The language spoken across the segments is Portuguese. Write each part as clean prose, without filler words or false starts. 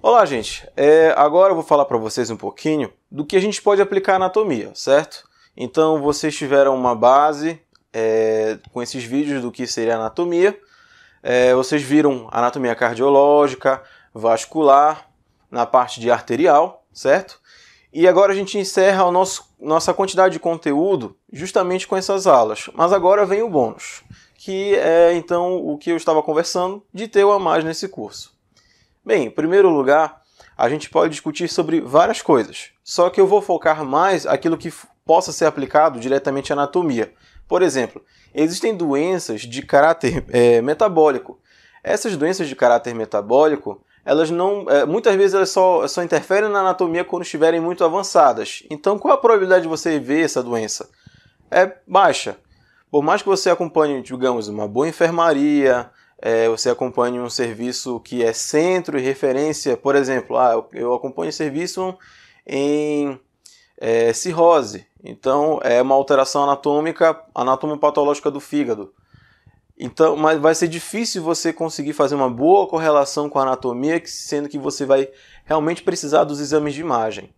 Olá, gente! Agora eu vou falar para vocês um pouquinho do que a gente pode aplicar à anatomia, certo? Então, vocês tiveram uma base com esses vídeos do que seria anatomia. Vocês viram anatomia cardiológica, vascular, na parte de arterial, certo? E agora a gente encerra a nossa quantidade de conteúdo justamente com essas aulas. Mas agora vem o bônus, que é então o que eu estava conversando de ter o a mais nesse curso. Bem, em primeiro lugar, a gente pode discutir sobre várias coisas, só que eu vou focar mais aquilo que possa ser aplicado diretamente à anatomia. Por exemplo, existem doenças de caráter metabólico. Essas doenças de caráter metabólico, elas não, muitas vezes elas só interferem na anatomia quando estiverem muito avançadas. Então, qual a probabilidade de você ver essa doença? É baixa. Por mais que você acompanhe, digamos, uma boa enfermaria, você acompanha um serviço que é centro e referência, por exemplo, eu acompanho serviço em cirrose, então é uma alteração anatômica, anatomopatológica do fígado. Então, mas vai ser difícil você conseguir fazer uma boa correlação com a anatomia, sendo que você vai realmente precisar dos exames de imagem.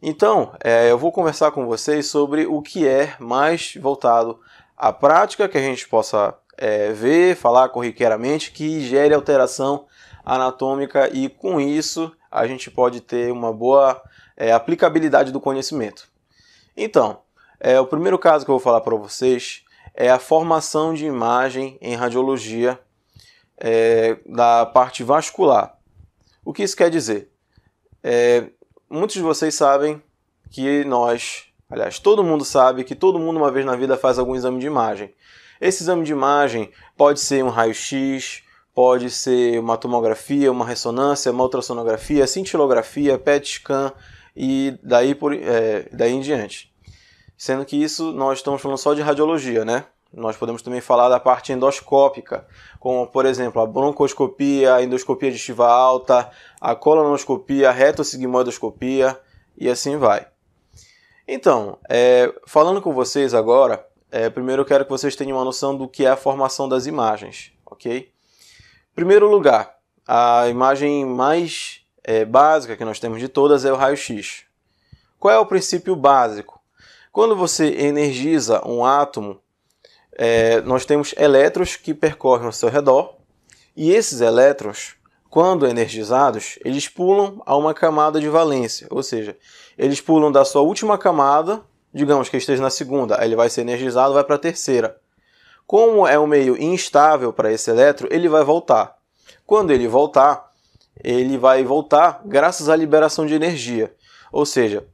Então, eu vou conversar com vocês sobre o que é mais voltado à prática, que a gente possa ver, falar corriqueiramente, que gere alteração anatômica e com isso a gente pode ter uma boa aplicabilidade do conhecimento. Então, o primeiro caso que eu vou falar para vocês é a formação de imagem em radiologia da parte vascular. O que isso quer dizer? Muitos de vocês sabem que todo mundo sabe que todo mundo uma vez na vida faz algum exame de imagem. Esse exame de imagem pode ser um raio-x, pode ser uma tomografia, uma ressonância, uma ultrassonografia, cintilografia, PET scan e daí em diante. Sendo que isso nós estamos falando só de radiologia, né? Nós podemos também falar da parte endoscópica, como por exemplo a broncoscopia, a endoscopia digestiva alta, a colonoscopia, a retossigmoidoscopia e assim vai. Então, falando com vocês agora, primeiro eu quero que vocês tenham uma noção do que é a formação das imagens, ok? Em primeiro lugar, a imagem mais básica que nós temos de todas é o raio-x. Qual é o princípio básico? Quando você energiza um átomo, nós temos elétrons que percorrem ao seu redor, e esses elétrons, quando energizados, eles pulam a uma camada de valência, ou seja, eles pulam da sua última camada, digamos que esteja na segunda, aí ele vai ser energizado, vai para a terceira. Como é um meio instável para esse elétron, ele vai voltar. Quando ele vai voltar graças à liberação de energia. Ou seja,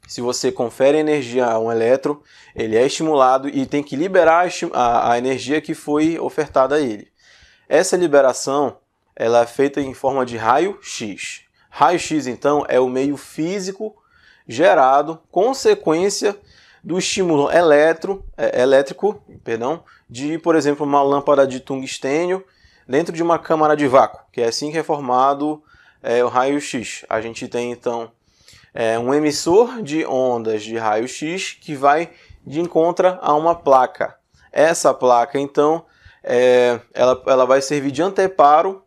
se você confere energia a um elétron, ele é estimulado e tem que liberar a energia que foi ofertada a ele. Essa liberação ela é feita em forma de raio-x. Raio-x, então, é o meio físico gerado, consequência do estímulo elétrico, de, por exemplo, uma lâmpada de tungstênio dentro de uma câmara de vácuo, que é assim que é formado o raio-x. A gente tem, então, um emissor de ondas de raio-x que vai de encontro a uma placa. Essa placa, então, ela vai servir de anteparo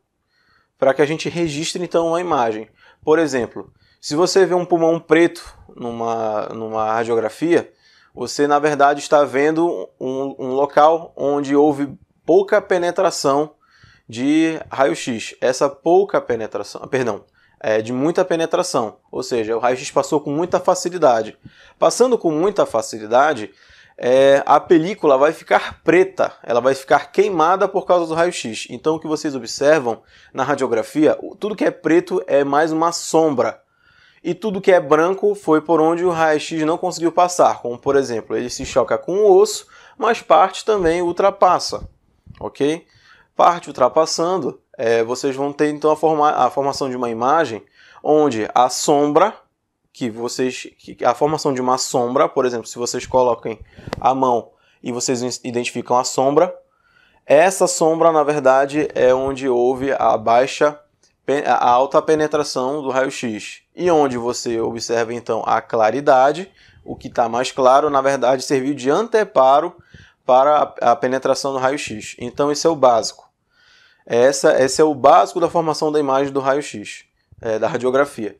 para que a gente registre, então, uma imagem. Por exemplo, se você vê um pulmão preto numa radiografia, você, na verdade, está vendo um local onde houve pouca penetração de raio-x. Essa pouca penetração, de muita penetração, ou seja, o raio-x passou com muita facilidade. Passando com muita facilidade, a película vai ficar preta, ela vai ficar queimada por causa do raio-x. Então, o que vocês observam na radiografia, tudo que é preto é mais uma sombra. E tudo que é branco foi por onde o raio-x não conseguiu passar, como por exemplo, ele se choca com o osso, mas parte também ultrapassa, ok? Parte ultrapassando, vocês vão ter então a formação de uma imagem onde a sombra, a formação de uma sombra, por exemplo, se vocês coloquem a mão e vocês identificam a sombra, essa sombra na verdade é onde houve a baixa a alta penetração do raio-x. E onde você observa então a claridade, o que está mais claro, na verdade, serviu de anteparo para a penetração do raio-x. Então esse é o básico. Esse é o básico da formação da imagem do raio-x, da radiografia.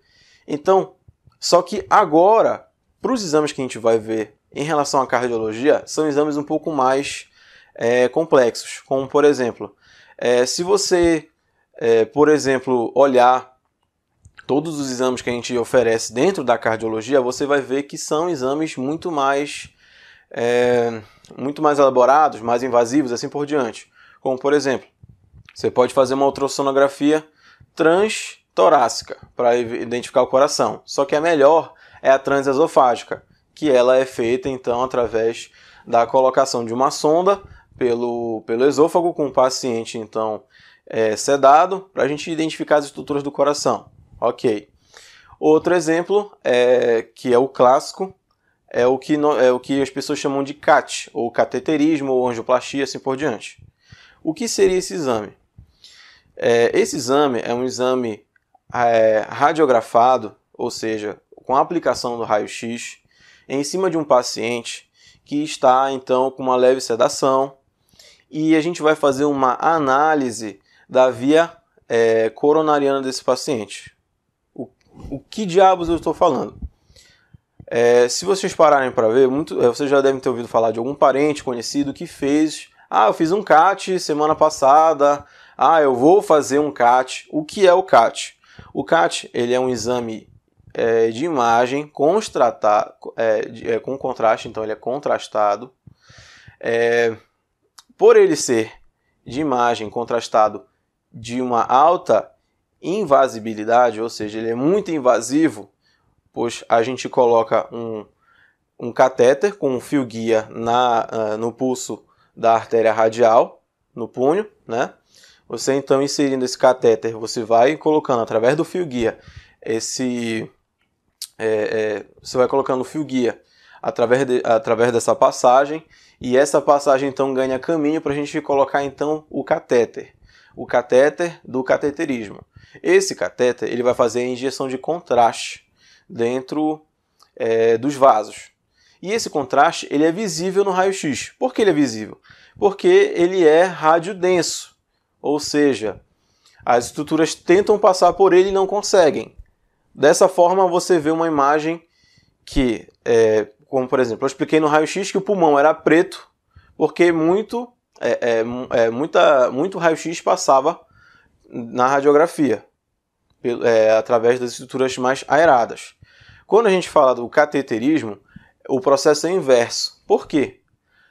Então, só que agora, para os exames que a gente vai ver em relação à cardiologia, são exames um pouco mais complexos. Como, por exemplo, se você, por exemplo, olhar todos os exames que a gente oferece dentro da cardiologia, você vai ver que são exames muito mais elaborados, mais invasivos, assim por diante. Como, por exemplo, você pode fazer uma ultrassonografia transtorácica para identificar o coração. Só que a melhor é a transesofágica, que ela é feita então através da colocação de uma sonda pelo esôfago com o paciente então sedado, para a gente identificar as estruturas do coração. Ok. Outro exemplo, que é o clássico, é o que as pessoas chamam de CAT, ou cateterismo, ou angioplastia, assim por diante. O que seria esse exame? Esse exame é um exame radiografado, ou seja, com a aplicação do raio-x, em cima de um paciente que está então com uma leve sedação, e a gente vai fazer uma análise da via coronariana desse paciente. O que diabos eu estou falando? Se vocês pararem para ver, vocês já devem ter ouvido falar de algum parente conhecido que fez... eu fiz um CAT semana passada... eu vou fazer um CAT. O que é o CAT? O CAT ele é um exame de imagem com contraste, então ele é contrastado. Por ele ser de imagem contrastado de uma alta invasibilidade, ou seja, ele é muito invasivo, pois a gente coloca um catéter com um fio guia no pulso da artéria radial, no punho, né? Você então inserindo esse catéter, você vai colocando através do fio guia você vai colocando o fio guia através dessa passagem, e essa passagem então ganha caminho para a gente colocar então o catéter do cateterismo. Esse catéter ele vai fazer a injeção de contraste dentro dos vasos. E esse contraste ele é visível no raio-x. Por que ele é visível? Porque ele é radiodenso. Ou seja, as estruturas tentam passar por ele e não conseguem. Dessa forma, você vê uma imagem que, como por exemplo, eu expliquei no raio-x que o pulmão era preto porque muito raio-x passava na radiografia, através das estruturas mais aeradas. Quando a gente fala do cateterismo, o processo é inverso. Por quê?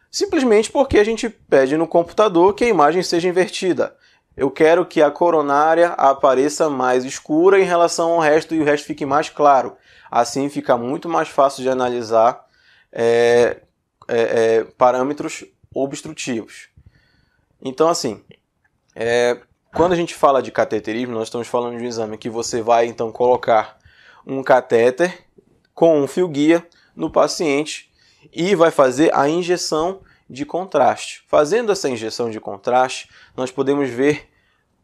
Simplesmente porque a gente pede no computador que a imagem seja invertida. Eu quero que a coronária apareça mais escura em relação ao resto e o resto fique mais claro. Assim fica muito mais fácil de analisar parâmetros obstrutivos. Então, assim, quando a gente fala de cateterismo, nós estamos falando de um exame que você vai então colocar um catéter com um fio guia no paciente e vai fazer a injeção de contraste. Fazendo essa injeção de contraste, nós podemos ver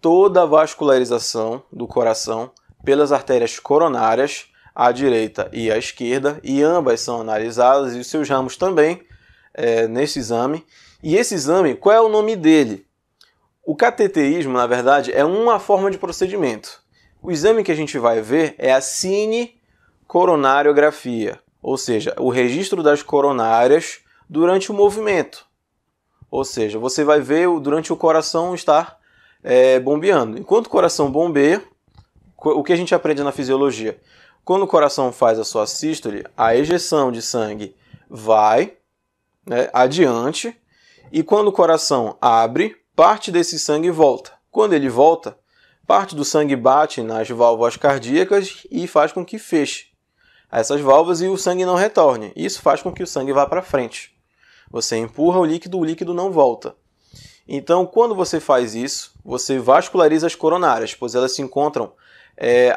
toda a vascularização do coração pelas artérias coronárias, à direita e à esquerda, e ambas são analisadas, e os seus ramos também, nesse exame. E esse exame, qual é o nome dele? O cateterismo, na verdade, é uma forma de procedimento. O exame que a gente vai ver é a cinecoronariografia, ou seja, o registro das coronárias durante o movimento. Ou seja, você vai ver durante o coração estar bombeando. Enquanto o coração bombeia, o que a gente aprende na fisiologia? Quando o coração faz a sua sístole, a ejeção de sangue vai adiante, e quando o coração abre, parte desse sangue volta. Quando ele volta, parte do sangue bate nas válvulas cardíacas e faz com que feche essas válvulas e o sangue não retorne. Isso faz com que o sangue vá para frente. Você empurra o líquido não volta. Então, quando você faz isso, você vasculariza as coronárias, pois elas se encontram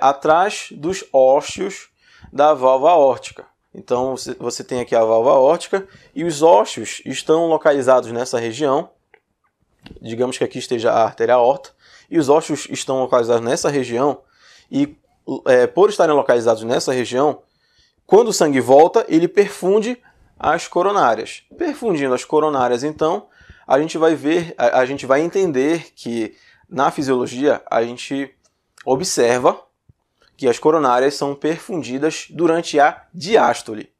atrás dos ósseos da válvula aórtica. Então, você tem aqui a válvula aórtica e os ósseos estão localizados nessa região. Digamos que aqui esteja a artéria aorta. e os ossos estão localizados nessa região, e por estarem localizados nessa região, quando o sangue volta, ele perfunde as coronárias. Perfundindo as coronárias, então, a gente vai entender que na fisiologia a gente observa que as coronárias são perfundidas durante a diástole.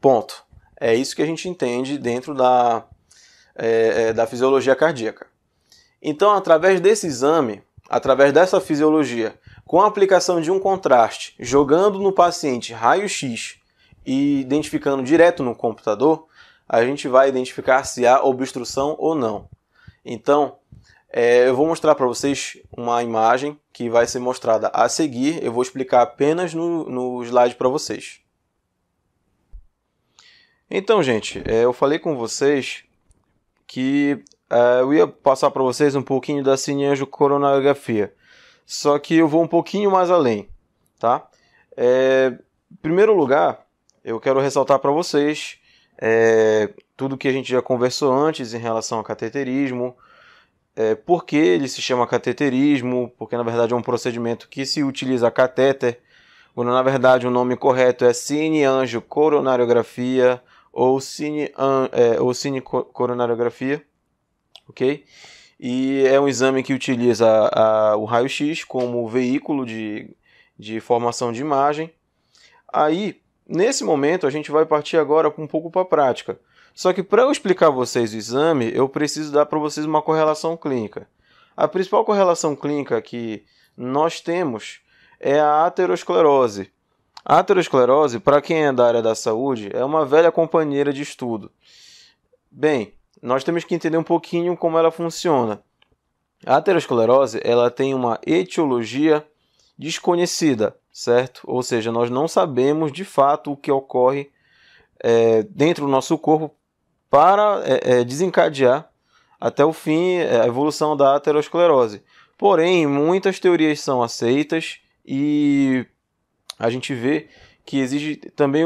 Ponto. É isso que a gente entende dentro da fisiologia cardíaca. Então, através desse exame, através dessa fisiologia, com a aplicação de um contraste, jogando no paciente raio-x e identificando direto no computador, a gente vai identificar se há obstrução ou não. Então, eu vou mostrar para vocês uma imagem que vai ser mostrada a seguir. Eu vou explicar apenas no slide para vocês. Então, gente, eu falei com vocês que eu ia passar para vocês um pouquinho da cineangiocoronariografia. Só que eu vou um pouquinho mais além, tá? Em primeiro lugar, eu quero ressaltar para vocês tudo que a gente já conversou antes em relação ao cateterismo, por que ele se chama cateterismo, porque na verdade é um procedimento que se utiliza catéter, quando na verdade o nome correto é cineangiocoronariografia ou cinecoronariografia, ok? E é um exame que utiliza o raio-x como veículo de formação de imagem. Aí, nesse momento, a gente vai partir agora um pouco para a prática. Só que para eu explicar a vocês o exame, eu preciso dar para vocês uma correlação clínica. A principal correlação clínica que nós temos é a aterosclerose. A aterosclerose, para quem é da área da saúde, é uma velha companheira de estudo. Bem, nós temos que entender um pouquinho como ela funciona. A aterosclerose, ela tem uma etiologia desconhecida, certo? Ou seja, nós não sabemos de fato o que ocorre dentro do nosso corpo para desencadear até o fim a evolução da aterosclerose. Porém, muitas teorias são aceitas e a gente vê que existe também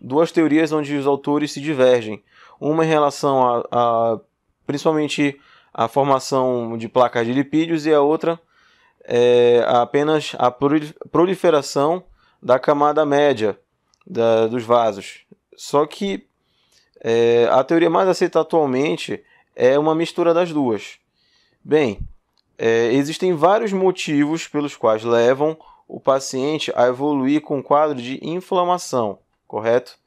duas teorias onde os autores se divergem. Uma em relação principalmente a formação de placas de lipídios e a outra apenas a proliferação da camada média dos vasos. Só que a teoria mais aceita atualmente é uma mistura das duas. Bem, existem vários motivos pelos quais levam o paciente a evoluir com um quadro de inflamação, correto?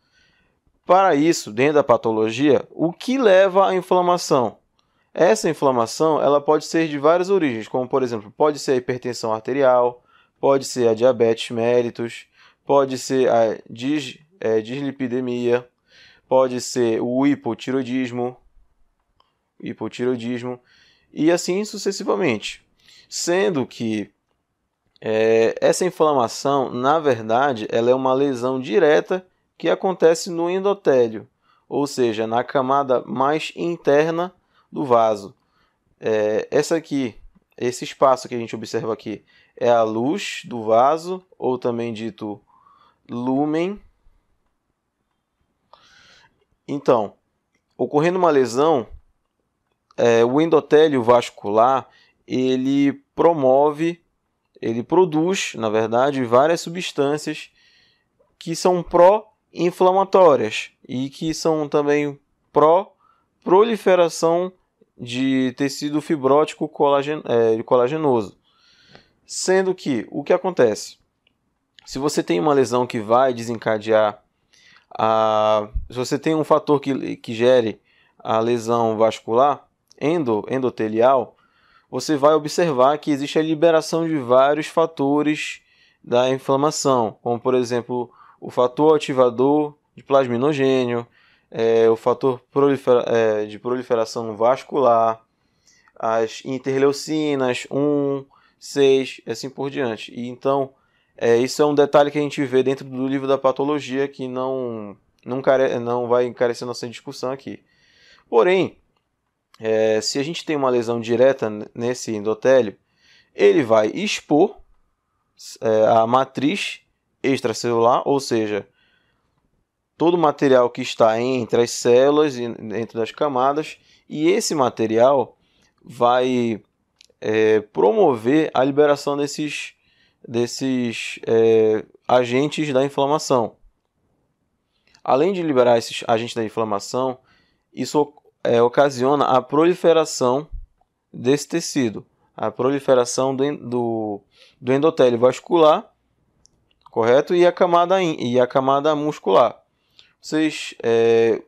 Para isso, dentro da patologia, o que leva à inflamação? Essa inflamação ela pode ser de várias origens, como por exemplo, pode ser a hipertensão arterial, pode ser a diabetes mellitus, pode ser a dislipidemia, pode ser o hipotireoidismo e assim sucessivamente. Sendo que essa inflamação, na verdade, ela é uma lesão direta que acontece no endotélio, ou seja, na camada mais interna do vaso. Esse espaço que a gente observa aqui é a luz do vaso, ou também dito lúmen. Então, ocorrendo uma lesão, o endotélio vascular ele produz, na verdade, várias substâncias que são pró-inflamatórias e que são também pró-proliferação de tecido fibrótico colagenoso. Sendo que, o que acontece? Se você tem uma lesão que vai desencadear, se você tem um fator que gere a lesão vascular endotelial, você vai observar que existe a liberação de vários fatores da inflamação, como por exemplo o fator ativador de plasminogênio, o fator de proliferação vascular, as interleucinas 1, 6, e assim por diante. E então, isso é um detalhe que a gente vê dentro do livro da patologia que não vai encarecer nossa discussão aqui. Porém, se a gente tem uma lesão direta nesse endotélio, ele vai expor a matriz extracelular, ou seja, todo o material que está entre as células e dentro das camadas, e esse material vai promover a liberação desses agentes da inflamação. Além de liberar esses agentes da inflamação, isso ocasiona a proliferação desse tecido, a proliferação do endotélio vascular, correto? E a camada muscular.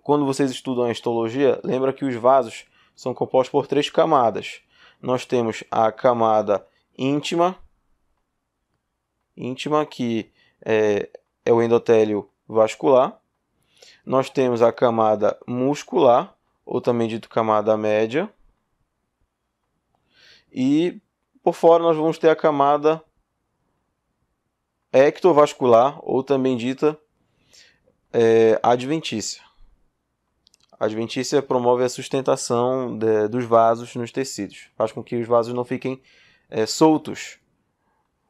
Quando vocês estudam a histologia, lembra que os vasos são compostos por 3 camadas. Nós temos a camada íntima, que é o endotélio vascular. Nós temos a camada muscular, ou também dito camada média. E por fora nós vamos ter a camada ectovascular, ou também dita adventícia. A adventícia promove a sustentação dos vasos nos tecidos. Faz com que os vasos não fiquem soltos.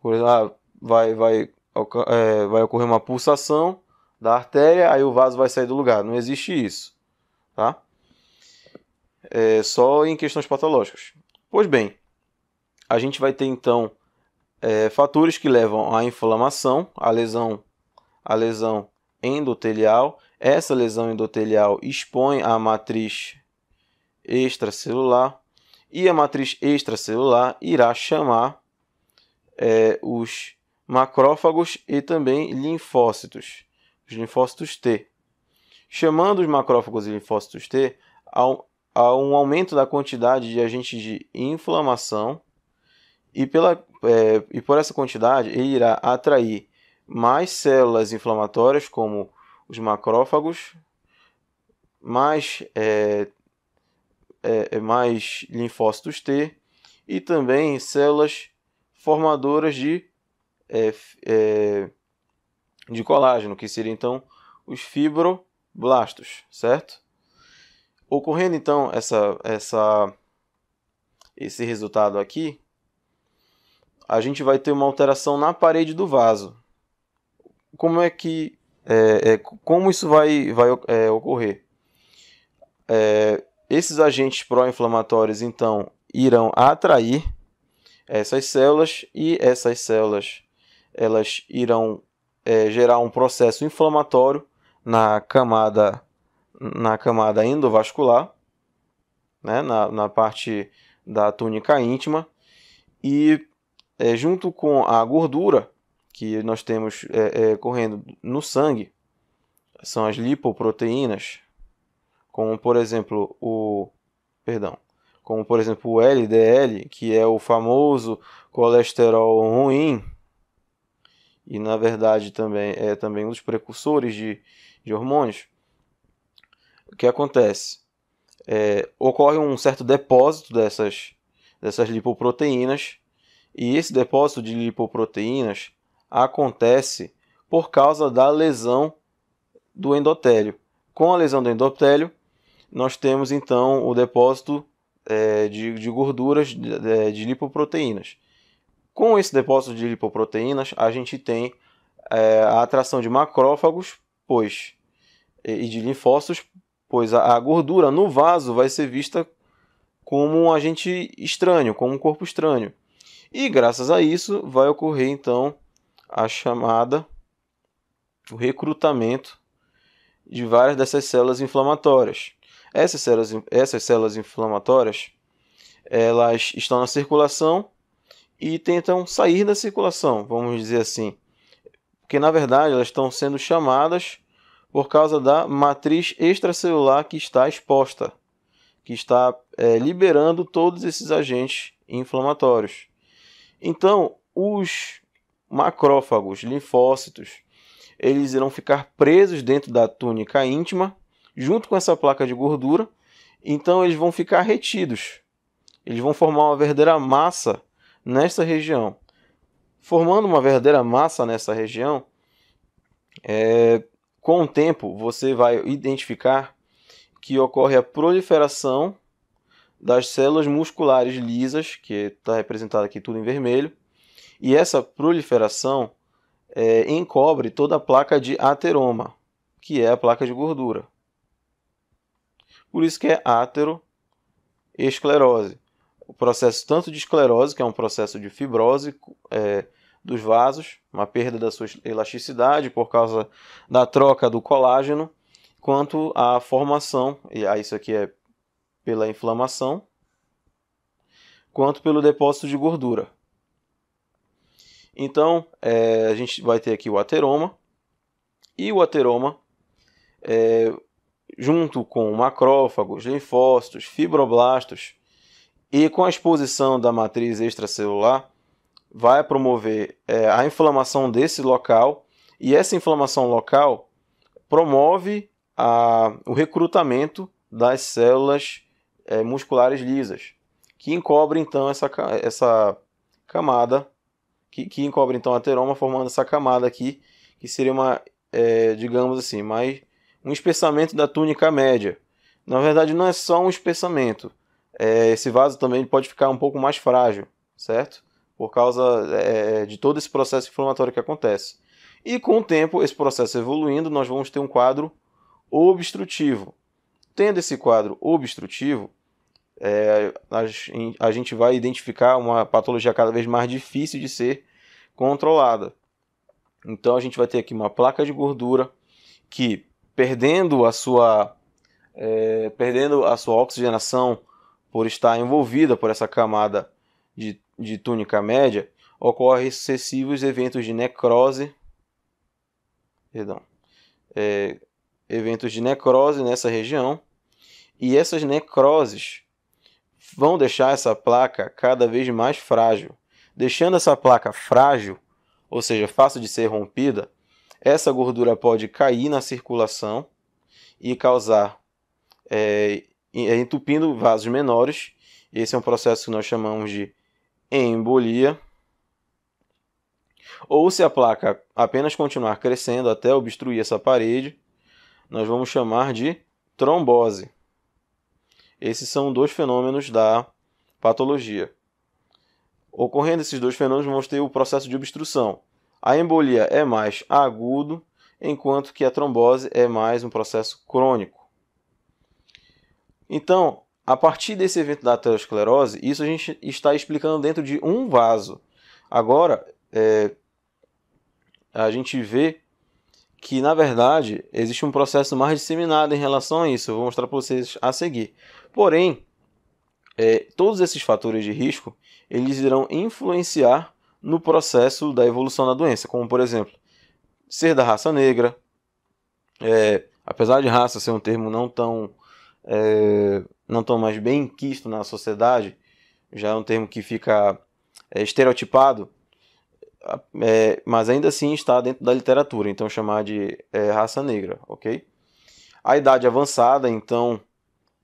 Por exemplo, vai ocorrer uma pulsação da artéria, aí o vaso vai sair do lugar. Não existe isso. Tá? Só em questões patológicas. Pois bem, a gente vai ter então fatores que levam à inflamação, à lesão endotelial. Essa lesão endotelial expõe a matriz extracelular, e a matriz extracelular irá chamar os macrófagos e também linfócitos, os linfócitos T. Chamando os macrófagos e linfócitos T, há um aumento da quantidade de agentes de inflamação, e por essa quantidade ele irá atrair mais células inflamatórias, como os macrófagos, mais linfócitos T, e também células formadoras de colágeno, que seriam então os fibroblastos, certo? Ocorrendo então esse resultado aqui, a gente vai ter uma alteração na parede do vaso. Como isso vai ocorrer? Esses agentes pró-inflamatórios então irão atrair essas células, e essas células elas irão gerar um processo inflamatório na camada endovascular, né, na parte da túnica íntima, e junto com a gordura que nós temos correndo no sangue, são as lipoproteínas, como por exemplo o LDL, que é o famoso colesterol ruim, e na verdade também é também um dos precursores de hormônios. O que acontece? Ocorre um certo depósito dessas lipoproteínas, e esse depósito de lipoproteínas acontece por causa da lesão do endotélio. Com a lesão do endotélio, nós temos então o depósito de gorduras, de lipoproteínas. Com esse depósito de lipoproteínas, a gente tem a atração de macrófagos e de linfócitos, pois a gordura no vaso vai ser vista como um agente estranho, como um corpo estranho. E graças a isso vai ocorrer então o recrutamento de várias dessas células inflamatórias. Essas células inflamatórias, elas estão na circulação e tentam sair da circulação, vamos dizer assim. Porque na verdade elas estão sendo chamadas por causa da matriz extracelular que está exposta, que está liberando todos esses agentes inflamatórios. Então, os macrófagos, linfócitos, eles irão ficar presos dentro da túnica íntima, junto com essa placa de gordura. Então, eles vão ficar retidos. Eles vão formar uma verdadeira massa nessa região. Formando uma verdadeira massa nessa região, com o tempo, você vai identificar que ocorre a proliferação das células musculares lisas, que está representada aqui tudo em vermelho, e essa proliferação encobre toda a placa de ateroma, que é a placa de gordura. Por isso que é ateroesclerose. o processo tanto de esclerose, que é um processo de fibrose dos vasos, uma perda da sua elasticidade por causa da troca do colágeno, quanto a formação, e isso aqui é pela inflamação, quanto pelo depósito de gordura. Então, a gente vai ter aqui o ateroma, e o ateroma, junto com macrófagos, linfócitos, fibroblastos, e com a exposição da matriz extracelular, vai promover a inflamação desse local, e essa inflamação local promove o recrutamento das células musculares lisas, que encobrem então essa camada, que encobre então o ateroma, formando essa camada aqui, que seria digamos assim, um espessamento da túnica média. Na verdade, não é só um espessamento. Esse vaso também pode ficar um pouco mais frágil, certo? Por causa de todo esse processo inflamatório que acontece. E com o tempo, esse processo evoluindo, nós vamos ter um quadro obstrutivo. Tendo esse quadro obstrutivo, a gente vai identificar uma patologia cada vez mais difícil de ser controlada. Então a gente vai ter aqui uma placa de gordura que, perdendo a sua oxigenação por estar envolvida por essa camada de túnica média, ocorrem sucessivos eventos de necrose, eventos de necrose nessa região, e essas necroses vão deixar essa placa cada vez mais frágil. Deixando essa placa frágil, ou seja, fácil de ser rompida, essa gordura pode cair na circulação e causar, entupindo vasos menores. Esse é um processo que nós chamamos de embolia. Ou se a placa apenas continuar crescendo até obstruir essa parede, nós vamos chamar de trombose. Esses são dois fenômenos da patologia. Ocorrendo esses dois fenômenos, vamos ter o processo de obstrução. A embolia é mais agudo, enquanto que a trombose é mais um processo crônico. Então, a partir desse evento da aterosclerose, isso a gente está explicando dentro de um vaso. Agora, a gente vê que, na verdade, existe um processo mais disseminado em relação a isso. Eu vou mostrar para vocês a seguir. Porém, todos esses fatores de risco, eles irão influenciar no processo da evolução da doença, como, por exemplo, ser da raça negra. Apesar de raça ser um termo não tão mais bem quisto na sociedade, já é um termo que fica estereotipado, mas ainda assim está dentro da literatura, então chamar de raça negra, ok? A idade avançada, então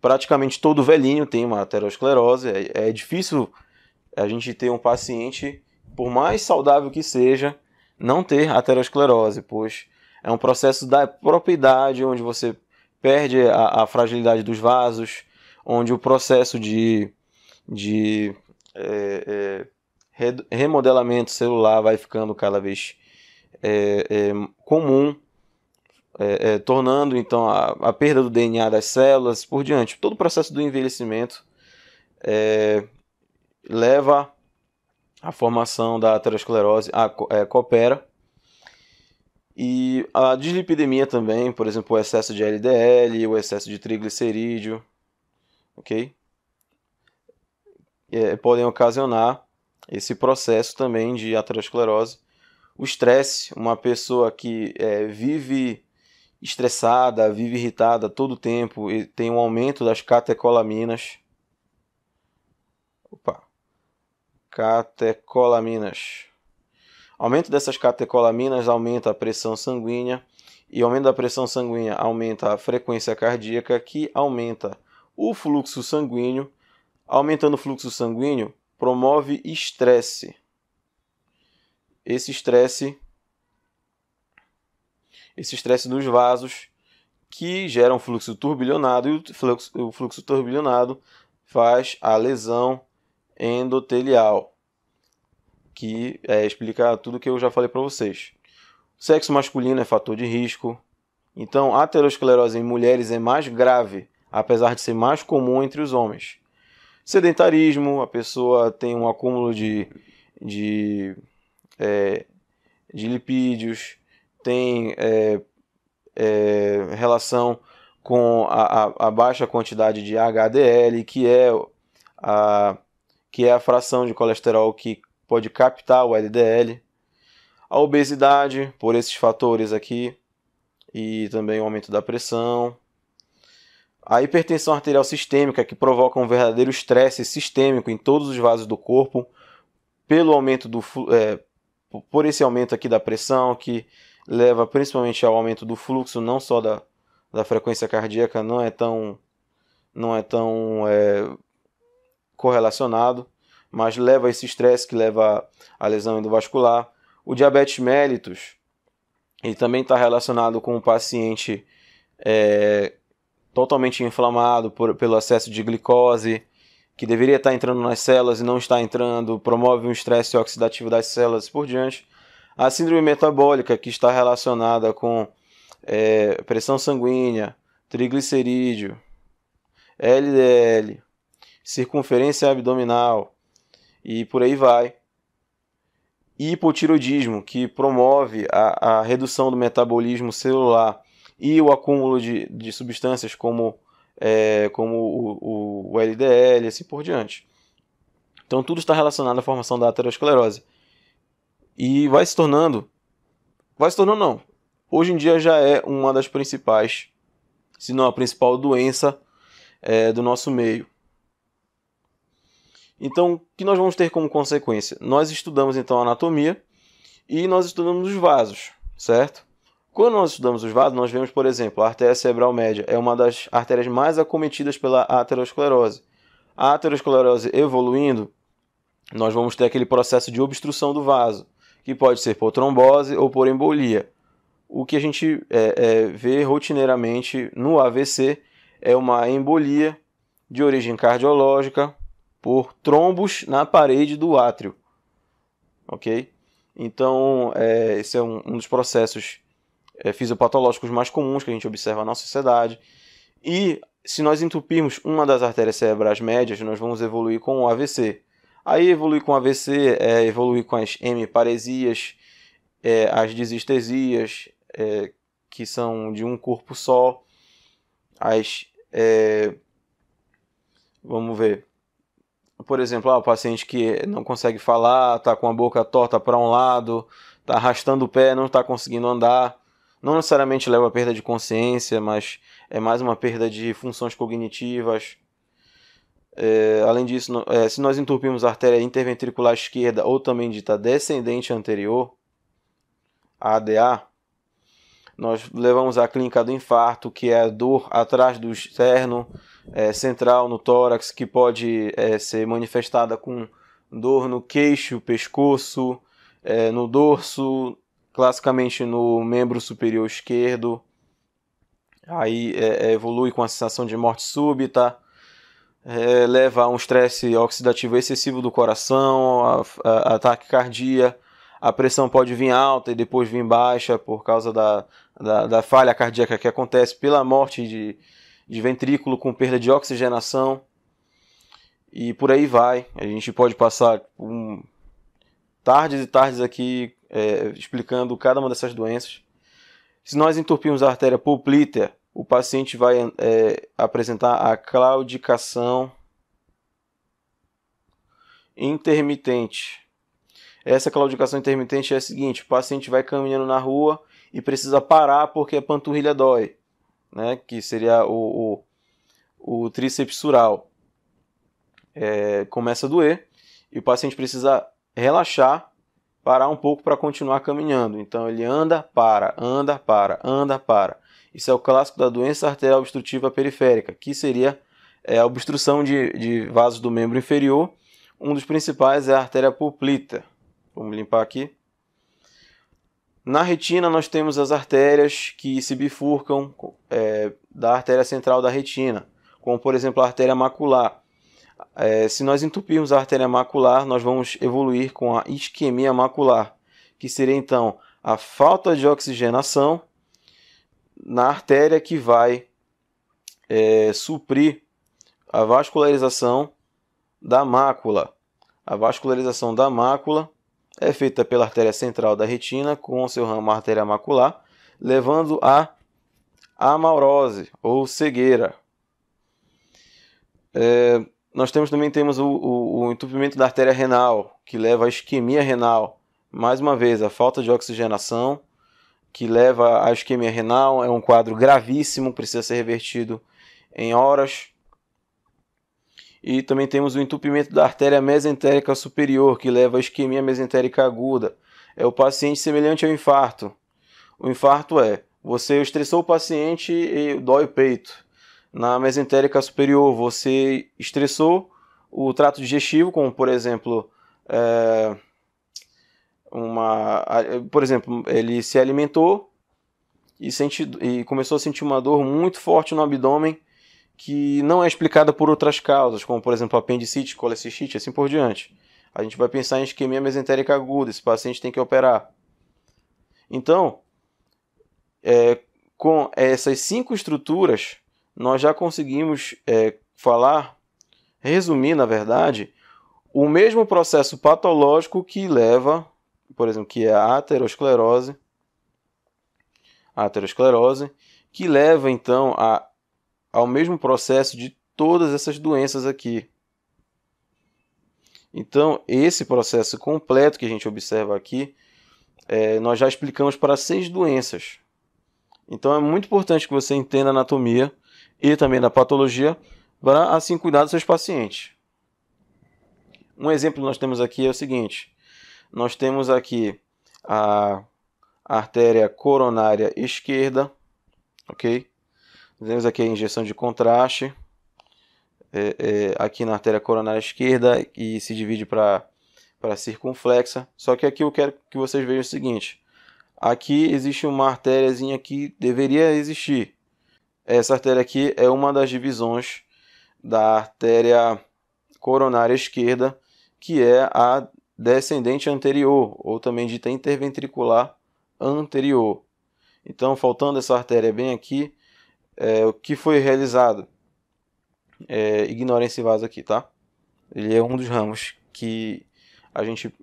praticamente todo velhinho tem uma aterosclerose. É difícil a gente ter um paciente, por mais saudável que seja, não ter aterosclerose, pois é um processo da própria idade, onde você perde a fragilidade dos vasos, onde o processo de remodelamento celular vai ficando cada vez comum, tornando então a perda do DNA das células por diante. Todo o processo do envelhecimento leva à formação da aterosclerose, coopera. E a dislipidemia também, por exemplo, o excesso de LDL, o excesso de triglicerídeo, ok? Podem ocasionar esse processo também de aterosclerose. O estresse, uma pessoa que vive estressada, vive irritada todo o tempo, e tem um aumento das catecolaminas. Catecolaminas. Aumento dessas catecolaminas aumenta a pressão sanguínea, e o aumento da pressão sanguínea aumenta a frequência cardíaca, que aumenta o fluxo sanguíneo. Aumentando o fluxo sanguíneo, promove estresse. Esse estresse dos vasos, que gera um fluxo turbilhonado, e o fluxo turbilhonado faz a lesão endotelial, que explica tudo que eu já falei para vocês. O sexo masculino é fator de risco. Então, a aterosclerose em mulheres é mais grave, apesar de ser mais comum entre os homens. Sedentarismo, a pessoa tem um acúmulo de, de lipídios, tem relação com a baixa quantidade de HDL, que é a fração de colesterol que pode captar o LDL. A obesidade, por esses fatores aqui, e também o aumento da pressão. A hipertensão arterial sistêmica, que provoca um verdadeiro estresse sistêmico em todos os vasos do corpo, pelo aumento por esse aumento aqui da pressão, que leva principalmente ao aumento do fluxo, não só da frequência cardíaca, não é tão correlacionado, mas leva a esse estresse que leva à lesão endovascular. O diabetes mellitus, ele também está relacionado com o paciente totalmente inflamado pelo excesso de glicose, que deveria estar entrando nas células e não está entrando, promove um estresse oxidativo das células e por diante. A síndrome metabólica, que está relacionada com pressão sanguínea, triglicerídeo, LDL, circunferência abdominal e por aí vai. E hipotiroidismo, que promove a redução do metabolismo celular e o acúmulo de substâncias como o LDL e assim por diante. Então tudo está relacionado à formação da aterosclerose. E vai se tornando não. Hoje em dia já é uma das principais, se não a principal doença do nosso meio. Então, o que nós vamos ter como consequência? Nós estudamos então a anatomia e nós estudamos os vasos, certo? Quando nós estudamos os vasos, nós vemos, por exemplo, a artéria cerebral média é uma das artérias mais acometidas pela aterosclerose. A aterosclerose evoluindo, nós vamos ter aquele processo de obstrução do vaso, que pode ser por trombose ou por embolia. O que a gente vê rotineiramente no AVC é uma embolia de origem cardiológica por trombos na parede do átrio. Ok? Então, esse é um dos processos fisiopatológicos mais comuns que a gente observa na sociedade. E se nós entupirmos uma das artérias cerebrais médias, nós vamos evoluir com o AVC. Aí evoluir com o AVC é evoluir com as hemiparesias, as disestesias, que são de um corpo só, vamos ver, por exemplo, o paciente que não consegue falar, está com a boca torta para um lado, está arrastando o pé, não está conseguindo andar, não necessariamente leva a perda de consciência, mas é mais uma perda de funções cognitivas. Além disso, se nós entupirmos a artéria interventricular esquerda, ou também dita descendente anterior, a ADA, nós levamos a clínica do infarto, que é a dor atrás do externo central no tórax, que pode ser manifestada com dor no queixo, pescoço, no dorso, classicamente no membro superior esquerdo. Aí evolui com a sensação de morte súbita, leva a um estresse oxidativo excessivo do coração, a ataque cardíaco. A pressão pode vir alta e depois vir baixa por causa da falha cardíaca que acontece pela morte de ventrículo com perda de oxigenação. E por aí vai. A gente pode passar tardes e tardes aqui explicando cada uma dessas doenças. Se nós entupirmos a artéria poplítea, o paciente vai apresentar a claudicação intermitente. Essa claudicação intermitente é a seguinte: o paciente vai caminhando na rua e precisa parar porque a panturrilha dói, né? Que seria o tríceps sural. Começa a doer e o paciente precisa relaxar, parar um pouco para continuar caminhando. Então ele anda, para, anda, para, anda, para. Isso é o clássico da doença arterial obstrutiva periférica, que seria a obstrução de vasos do membro inferior. Um dos principais é a artéria poplítea. Vamos limpar aqui. Na retina nós temos as artérias que se bifurcam da artéria central da retina, como por exemplo a artéria macular. Se nós entupirmos a artéria macular, nós vamos evoluir com a isquemia macular, que seria então a falta de oxigenação na artéria que vai suprir a vascularização da mácula. A vascularização da mácula é feita pela artéria central da retina com seu ramo artéria macular, levando à amaurose ou cegueira. Nós também temos o entupimento da artéria renal, que leva à isquemia renal. Mais uma vez, a falta de oxigenação, que leva à isquemia renal, é um quadro gravíssimo, precisa ser revertido em horas. E também temos o entupimento da artéria mesentérica superior, que leva à isquemia mesentérica aguda. É o paciente semelhante ao infarto. O infarto você estressou o paciente e dói o peito. Na mesentérica superior, você estressou o trato digestivo, como por exemplo, ele se alimentou e começou a sentir uma dor muito forte no abdômen, que não é explicada por outras causas, como por exemplo apendicite, colecistite, assim por diante. A gente vai pensar em isquemia mesentérica aguda, esse paciente tem que operar. Então, com essas 5 estruturas, nós já conseguimos resumir, na verdade, o mesmo processo patológico que leva, por exemplo, que é a aterosclerose, que leva então ao mesmo processo de todas essas doenças aqui. Então, esse processo completo que a gente observa aqui, nós já explicamos para 6 doenças. Então, é muito importante que você entenda a anatomia e também da patologia para assim cuidar dos seus pacientes. Um exemplo que nós temos aqui é o seguinte: nós temos aqui a artéria coronária esquerda, ok? Temos aqui a injeção de contraste aqui na artéria coronária esquerda e se divide para circunflexa. Só que aqui eu quero que vocês vejam o seguinte: aqui existe uma artériazinha que deveria existir. Essa artéria aqui é uma das divisões da artéria coronária esquerda, que é a descendente anterior, ou também dita interventricular anterior. Então, faltando essa artéria bem aqui, o que foi realizado? Ignorem esse vaso aqui, tá? Ele é um dos ramos que a gente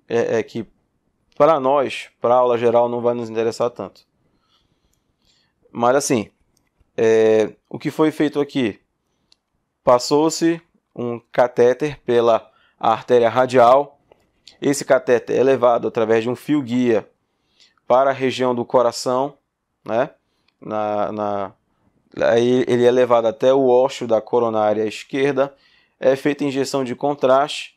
que para nós, para a aula geral, não vai nos interessar tanto. Mas assim, o que foi feito aqui? Passou-se um catéter pela artéria radial. Esse catéter é levado através de um fio guia para a região do coração, né? Aí ele é levado até o ósseo da coronária esquerda, é feita injeção de contraste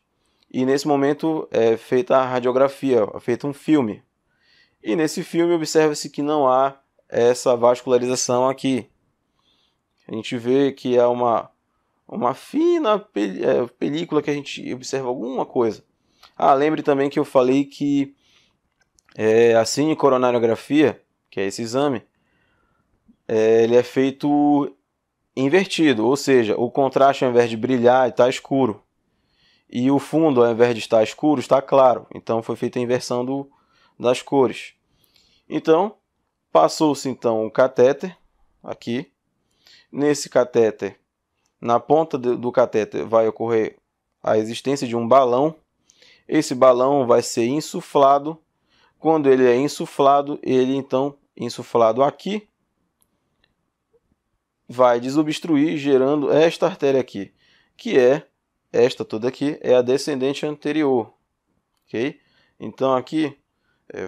e nesse momento é feita a radiografia, é feito um filme. E nesse filme observa-se que não há essa vascularização aqui. A gente vê que é uma fina película que a gente observa alguma coisa. Lembre também que eu falei que a cinecoronariografia, que é esse exame, ele é feito invertido, ou seja, o contraste ao invés de brilhar está escuro e o fundo ao invés de estar escuro está claro. Então foi feita a inversão das cores. Então passou-se então o catéter aqui. Nesse catéter, na ponta do catéter vai ocorrer a existência de um balão. Esse balão vai ser insuflado. Quando ele é insuflado, insuflado aqui, vai desobstruir, gerando esta artéria aqui, que esta toda aqui, é a descendente anterior, ok? Então aqui,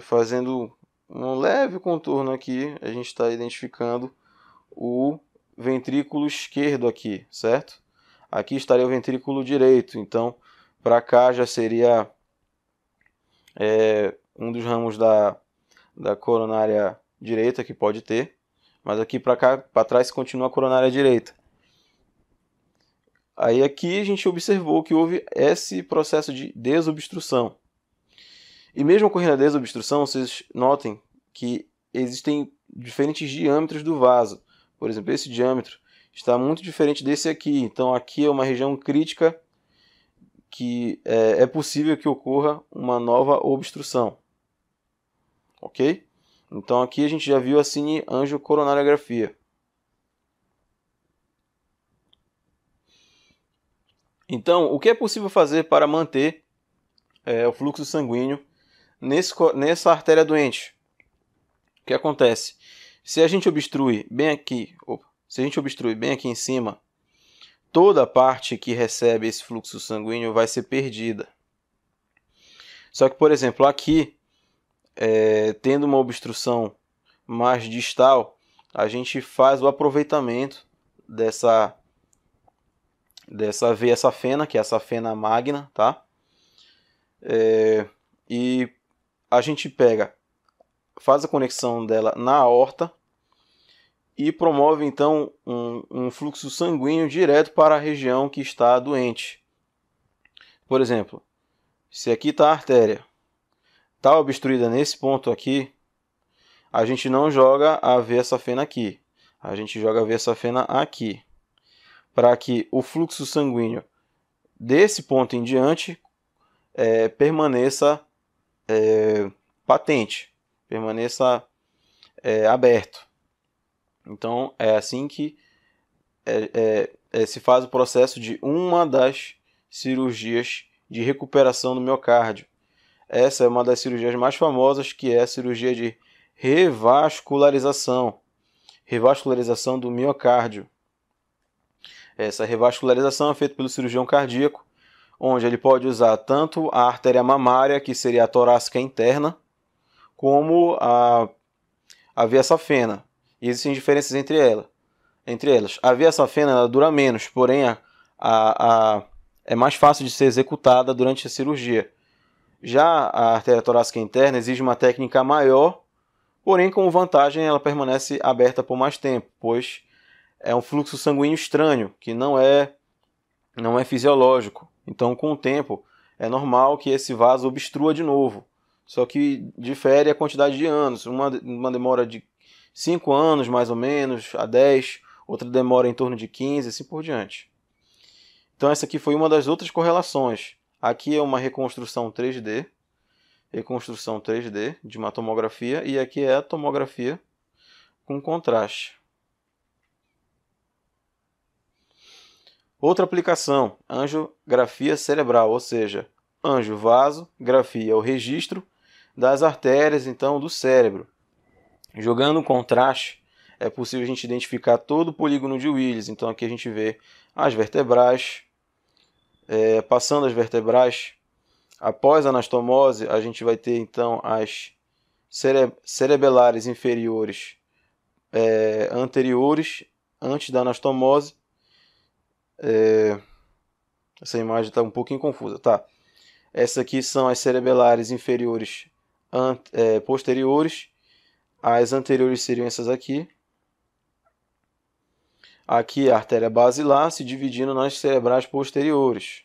fazendo um leve contorno aqui, a gente está identificando o ventrículo esquerdo aqui, certo? Aqui estaria o ventrículo direito, então para cá já seria um dos ramos da coronária direita que pode ter, mas aqui para cá, para trás, continua a coronária direita. Aí aqui a gente observou que houve esse processo de desobstrução. E mesmo ocorrendo a desobstrução, vocês notem que existem diferentes diâmetros do vaso. Por exemplo, esse diâmetro está muito diferente desse aqui. Então aqui é uma região crítica que é possível que ocorra uma nova obstrução. Ok? Então aqui a gente já viu a cineangiocoronariografia. Então, o que é possível fazer para manter o fluxo sanguíneo nessa artéria doente? O que acontece? Se a gente obstrui bem aqui, em cima, toda a parte que recebe esse fluxo sanguíneo vai ser perdida. Só que, por exemplo, aqui, tendo uma obstrução mais distal, a gente faz o aproveitamento dessa veia safena, que é a safena magna, tá? E a gente faz a conexão dela na aorta e promove então um fluxo sanguíneo direto para a região que está doente. Por exemplo, se aqui está a artéria, está obstruída nesse ponto aqui, a gente não joga a veia safena aqui, a gente joga a veia safena aqui, para que o fluxo sanguíneo desse ponto em diante permaneça patente, permaneça aberto. Então, é assim que se faz o processo de uma das cirurgias de recuperação do miocárdio. Essa é uma das cirurgias mais famosas, que é a cirurgia de revascularização do miocárdio. Essa revascularização é feita pelo cirurgião cardíaco, onde ele pode usar tanto a artéria mamária, que seria a torácica interna, como a veia safena. E existem diferenças entre elas. A veia safena ela dura menos, porém é mais fácil de ser executada durante a cirurgia. Já a artéria torácica interna exige uma técnica maior, porém, como vantagem, ela permanece aberta por mais tempo, pois é um fluxo sanguíneo estranho, que não é fisiológico. Então, com o tempo, é normal que esse vaso obstrua de novo. Só que difere a quantidade de anos. Uma demora de 5 anos, mais ou menos, a 10. Outra demora em torno de 15, assim por diante. Então, essa aqui foi uma das outras correlações. Aqui é uma reconstrução 3D de uma tomografia, e aqui é a tomografia com contraste. Outra aplicação, angiografia cerebral, ou seja, angiovasografia, o registro das artérias, então, do cérebro. Jogando contraste, é possível a gente identificar todo o polígono de Willis. Então, aqui a gente vê as vertebrais. Passando as vertebrais, após a anastomose, a gente vai ter, então, as cerebelares inferiores anteriores, antes da anastomose. Essa imagem está um pouquinho confusa, tá? Essa aqui são as cerebelares inferiores posteriores. As anteriores seriam essas aqui. Aqui a artéria basilar se dividindo nas cerebrais posteriores.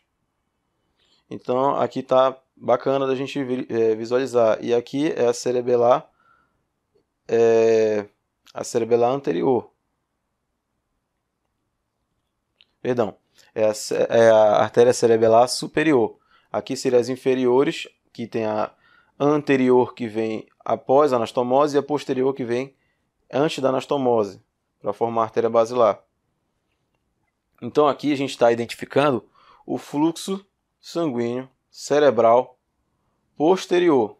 Então aqui está bacana da gente visualizar. E aqui é a cerebelar anterior. Perdão, é a artéria cerebelar superior. Aqui seriam as inferiores, que tem a anterior que vem após a anastomose e a posterior que vem antes da anastomose, para formar a artéria basilar. Então aqui a gente está identificando o fluxo sanguíneo cerebral posterior.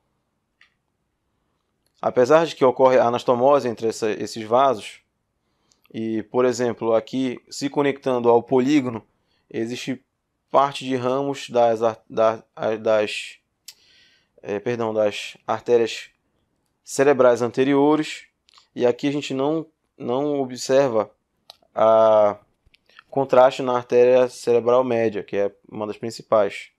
Apesar de que ocorre a anastomose entre esses vasos, e, por exemplo, aqui se conectando ao polígono, existe parte de ramos das artérias cerebrais anteriores, e aqui a gente não observa a contraste na artéria cerebral média, que é uma das principais.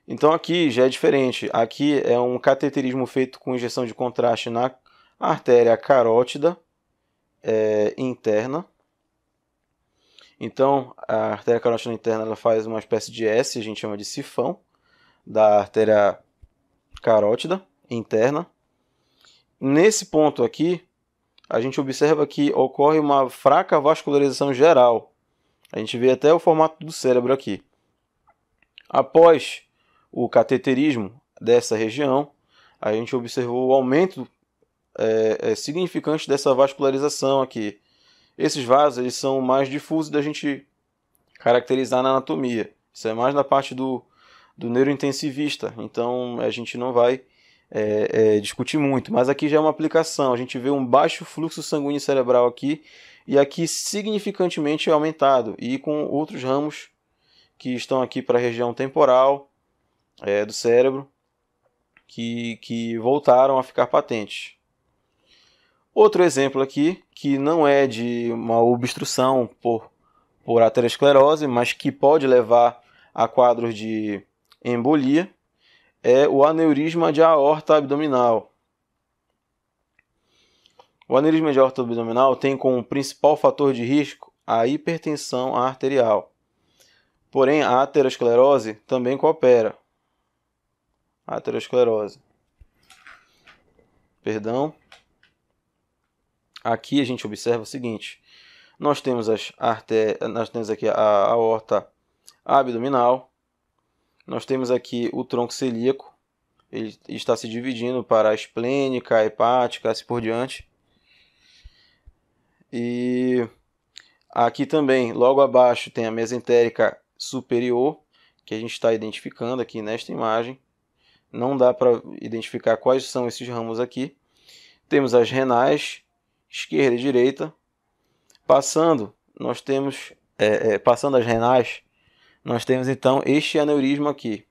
Então aqui já é diferente. Aqui é um cateterismo feito com injeção de contraste na artéria carótida interna. Então a artéria carótida interna ela faz uma espécie de S, a gente chama de sifão da artéria carótida interna. Nesse ponto aqui, a gente observa que ocorre uma fraca vascularização geral. A gente vê até o formato do cérebro aqui. Após o cateterismo dessa região, a gente observou o aumento significante dessa vascularização aqui. Esses vasos eles são mais difusos da gente caracterizar na anatomia. Isso é mais na parte do neurointensivista, então a gente não vai discutir muito. Mas aqui já é uma aplicação, a gente vê um baixo fluxo sanguíneo cerebral aqui, e aqui significantemente aumentado, e com outros ramos que estão aqui para a região temporal do cérebro, que voltaram a ficar patentes. Outro exemplo aqui, que não é de uma obstrução por aterosclerose, mas que pode levar a quadros de embolia, é o aneurisma de aorta abdominal. O aneurisma de aorta abdominal tem como principal fator de risco a hipertensão arterial. Porém, a aterosclerose também coopera. Aqui a gente observa o seguinte: nós temos aqui a aorta abdominal, nós temos aqui o tronco celíaco, ele está se dividindo para a esplênica, a hepática, assim por diante. E aqui também, logo abaixo, tem a mesentérica superior, que a gente está identificando aqui nesta imagem. Não dá para identificar quais são esses ramos aqui. Temos as renais, esquerda e direita. Passando as renais, nós temos então este aneurisma aqui.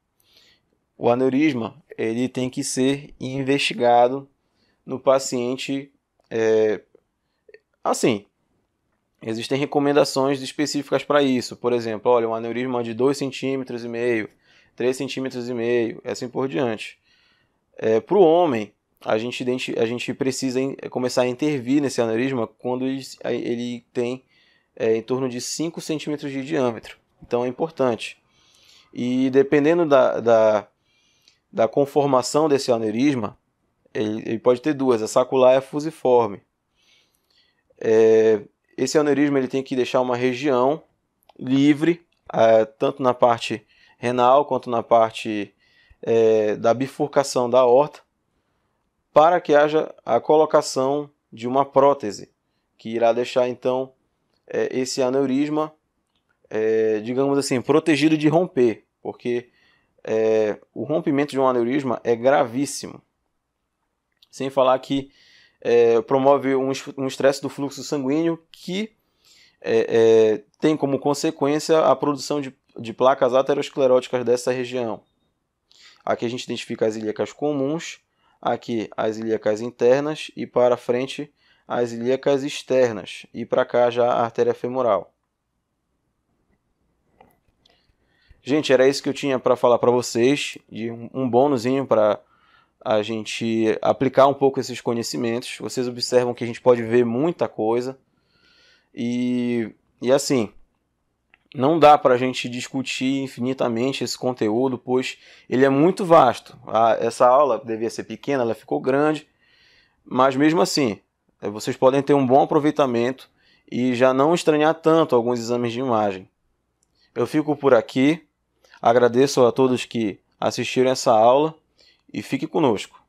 O aneurisma ele tem que ser investigado no paciente. Assim, existem recomendações específicas para isso. Por exemplo, olha, um aneurisma de 2,5 cm, 3,5 cm, assim por diante. Para o homem, a gente precisa começar a intervir nesse aneurisma quando ele tem em torno de 5 centímetros de diâmetro. Então é importante. E dependendo da conformação desse aneurisma, ele pode ter duas, a sacular e a fusiforme. Esse aneurisma ele tem que deixar uma região livre, tanto na parte renal quanto na parte da bifurcação da aorta, para que haja a colocação de uma prótese, que irá deixar então esse aneurisma, digamos assim, protegido de romper, porque o rompimento de um aneurisma é gravíssimo. Sem falar que promove um estresse do fluxo sanguíneo que tem como consequência a produção de placas ateroscleróticas dessa região. Aqui a gente identifica as ilíacas comuns, aqui as ilíacas internas e para frente as ilíacas externas, e para cá já a artéria femoral. Gente, era isso que eu tinha para falar para vocês, de um bônusinho para a gente aplicar um pouco esses conhecimentos. Vocês observam que a gente pode ver muita coisa. E assim, não dá para a gente discutir infinitamente esse conteúdo, pois ele é muito vasto. Essa aula devia ser pequena, ela ficou grande, mas mesmo assim, vocês podem ter um bom aproveitamento e já não estranhar tanto alguns exames de imagem. Eu fico por aqui, agradeço a todos que assistiram essa aula e fique conosco.